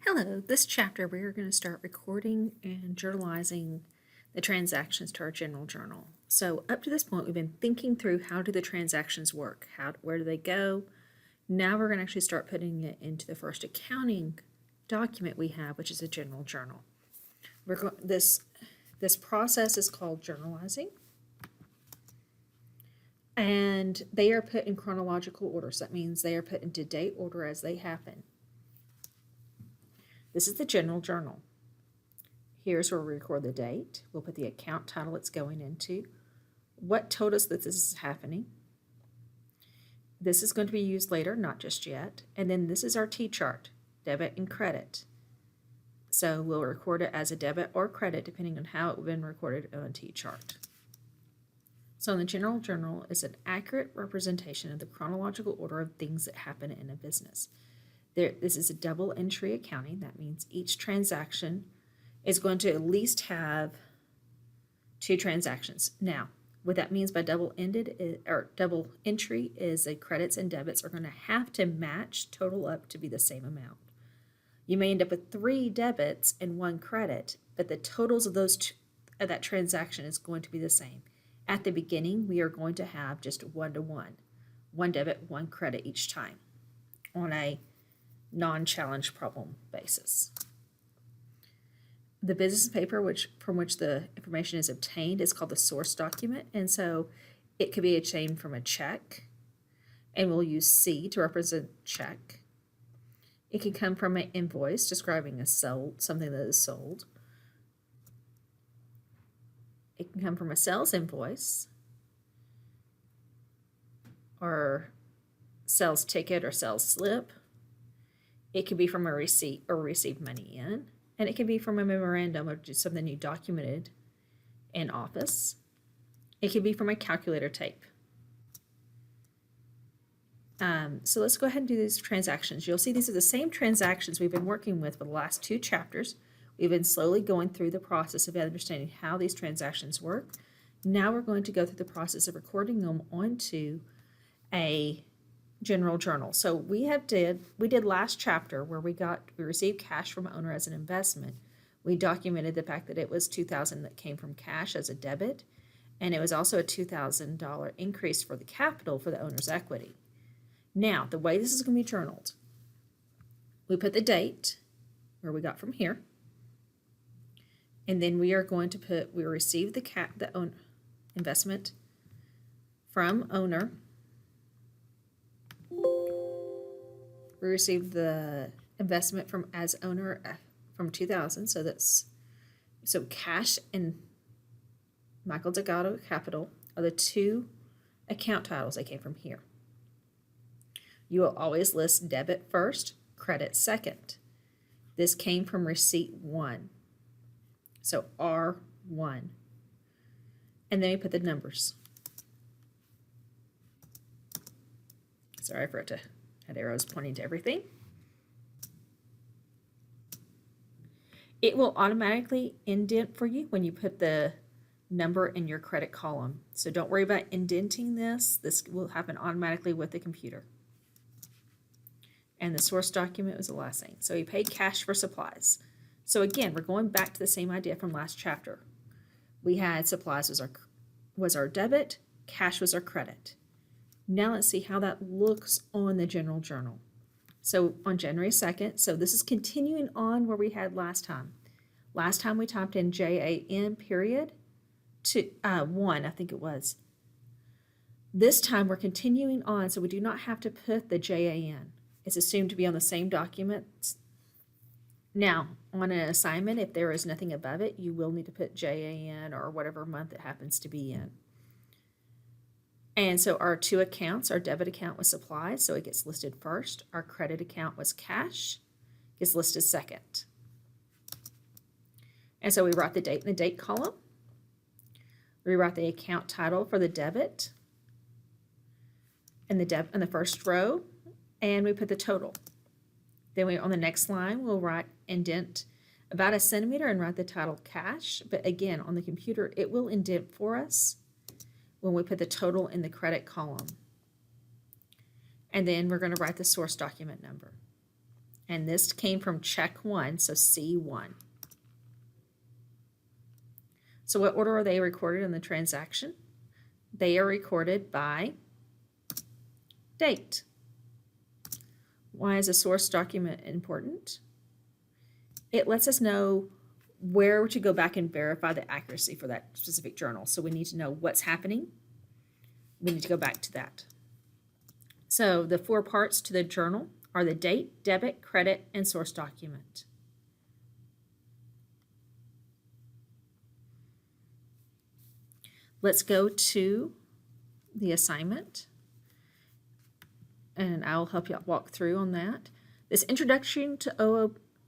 Hello, this chapter we are going to start recording and journalizing the transactions to our general journal. So up to this point, we've been thinking through how do the transactions work? Where do they go? Now we're going to actually start putting it into the first accounting document we have, which is a general journal. This process is called journalizing, and they are put in chronological order. So that means they are put into date order as they happen. This is the general journal. Here's where we record the date. We'll put the account title it's going into, what told us that this is happening. This is going to be used later, not just yet. And then this is our T-chart, debit and credit. So we'll record it as a debit or credit depending on how it's been recorded on a T-chart. So in the general journal is an accurate representation of the chronological order of things that happen in a business. This is a double entry accounting. That means each transaction is going to at least have two transactions. Now, what that means by double entry is the credits and debits are going to have to match, total up to be the same amount. You may end up with 3 debits and 1 credit, but the totals of that transaction is going to be the same. At the beginning, we are going to have just 1-to-1, 1 debit, 1 credit each time on a non-challenge problem basis. The business paper from which the information is obtained is called the source document, and so it could be obtained from a check, and we'll use C to represent check. It can come from an invoice describing something that is sold. It can come from a sales invoice or sales ticket or sales slip. It could be from a receipt or received money in, and it can be from a memorandum or just something you documented in office. It could be from a calculator tape. So let's go ahead and do these transactions. You'll see these are the same transactions we've been working with for the last 2 chapters. We've been slowly going through the process of understanding how these transactions work. Now we're going to go through the process of recording them onto a general journal. So we did last chapter where we received cash from owner as an investment. We documented the fact that it was $2,000 that came from cash as a debit, and it was also a $2,000 increase for the capital for the owner's equity. Now, the way this is going to be journaled, we put the date where we got from here, and then we are going to put we received the investment from owner. We received the investment from as owner from 2000, so cash and Michael Delgado Capital are the 2 account titles that came from here. You will always list debit first, credit second. This came from receipt 1, so R1, and then we put the numbers. Sorry for it to had arrows pointing to everything. It will automatically indent for you when you put the number in your credit column. So don't worry about indenting this. This will happen automatically with the computer. And the source document was the last thing. So we paid cash for supplies. So again, we're going back to the same idea from last chapter. We had supplies was our debit, cash was our credit. Now let's see how that looks on the general journal. So on January 2nd, so this is continuing on where we had last time. Last time we typed in JAN period to 1, I think it was. This time we're continuing on, so we do not have to put the JAN. It's assumed to be on the same document. Now, on an assignment, if there is nothing above it, you will need to put JAN or whatever month it happens to be in. And so our 2 accounts, our debit account was supplies, so it gets listed first. Our credit account was cash, gets listed second. And so we write the date in the date column. We write the account title for the debit in the first row, and we put the total. Then on the next line, we'll indent about 1 centimeter and write the title cash. But again, on the computer, it will indent for us when we put the total in the credit column. And then we're going to write the source document number. And this came from check 1, so C1. So what order are they recorded in the transaction? They are recorded by date. Why is a source document important? It lets us know where to go back and verify the accuracy for that specific journal. So we need to know what's happening. We need to go back to that. So the 4 parts to the journal are the date, debit, credit, and source document. Let's go to the assignment, and I'll help you walk through on that. This Introduction to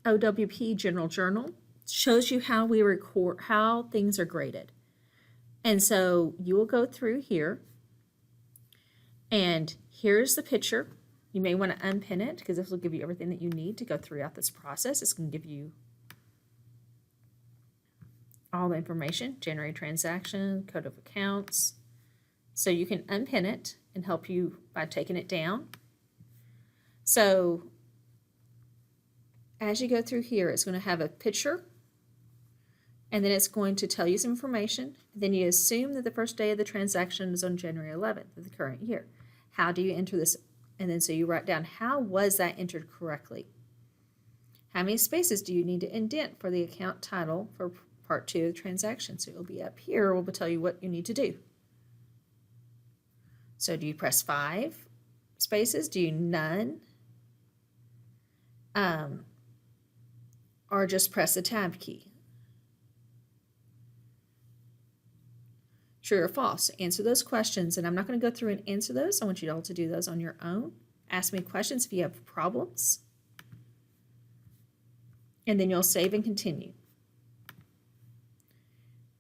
OWP General Journal shows you how we record, how things are graded. And so you will go through here, and here's the picture. You may want to unpin it because this will give you everything that you need to go throughout this process. It's going to give you all the information, January transaction, code of accounts. So you can unpin it and help you by taking it down. So as you go through here, it's going to have a picture, and then it's going to tell you some information. Then you assume that the first day of the transaction is on January 11th of the current year. How do you enter this? And then so you write down, how was that entered correctly? How many spaces do you need to indent for the account title for part 2 of the transaction? So it'll be up here. We'll tell you what you need to do. So do you press 5 spaces? Do you none? Or just press the tab key? True or false? Answer those questions, and I'm not going to go through and answer those. I want you all to do those on your own. Ask me questions if you have problems. And then you'll save and continue.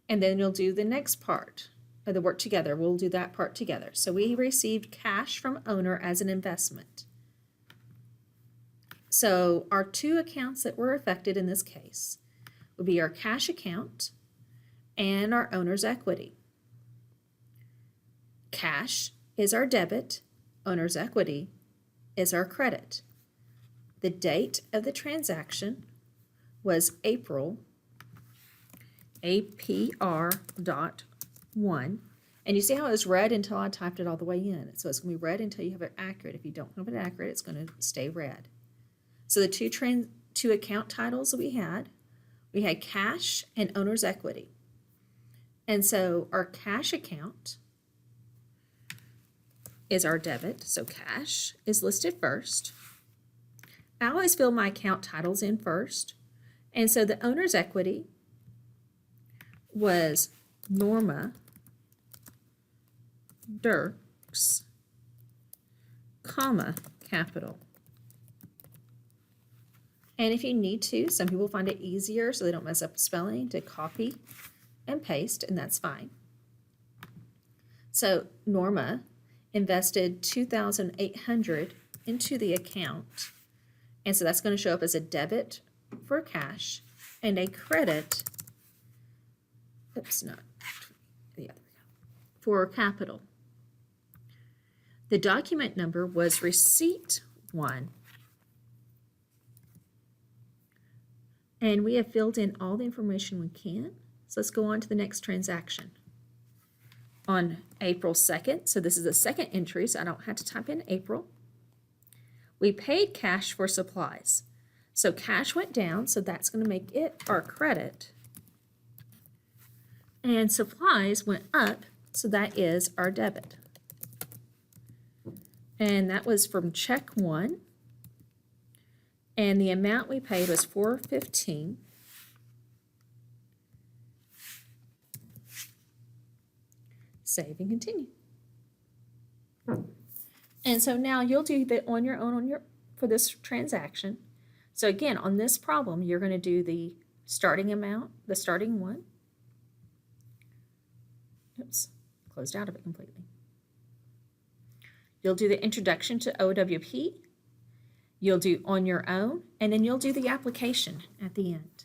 And then you'll do the next part of the work together. We'll do that part together. So we received cash from owner as an investment. So our 2 accounts that were affected in this case would be our cash account and our owner's equity. Cash is our debit, owner's equity is our credit. The date of the transaction was April, APR.1. And you see how it was red until I typed it all the way in. So it's going to be red until you have it accurate. If you don't have it accurate, it's going to stay red. So the two account titles that we had cash and owner's equity. And so our cash account is our debit, so cash is listed first. I always fill my account titles in first. And so the owner's equity was Norma Dirks, comma, capital. And if you need to, some people find it easier so they don't mess up spelling, to copy and paste, and that's fine. So Norma invested $2,800 into the account, and so that's going to show up as a debit for cash and a credit, for capital. The document number was receipt 1, and we have filled in all the information we can. So let's go on to the next transaction. On April 2nd, so this is the second entry, so I don't have to type in April, we paid cash for supplies. So cash went down, so that's going to make it our credit. And supplies went up, so that is our debit. And that was from check 1. And the amount we paid was $415. Save and continue. And so now you'll do that on your own for this transaction. So again, on this problem, you're going to do the starting amount, the starting one. Oops, closed out of it completely. You'll do the introduction to OWP. You'll do on your own, and then you'll do the application at the end.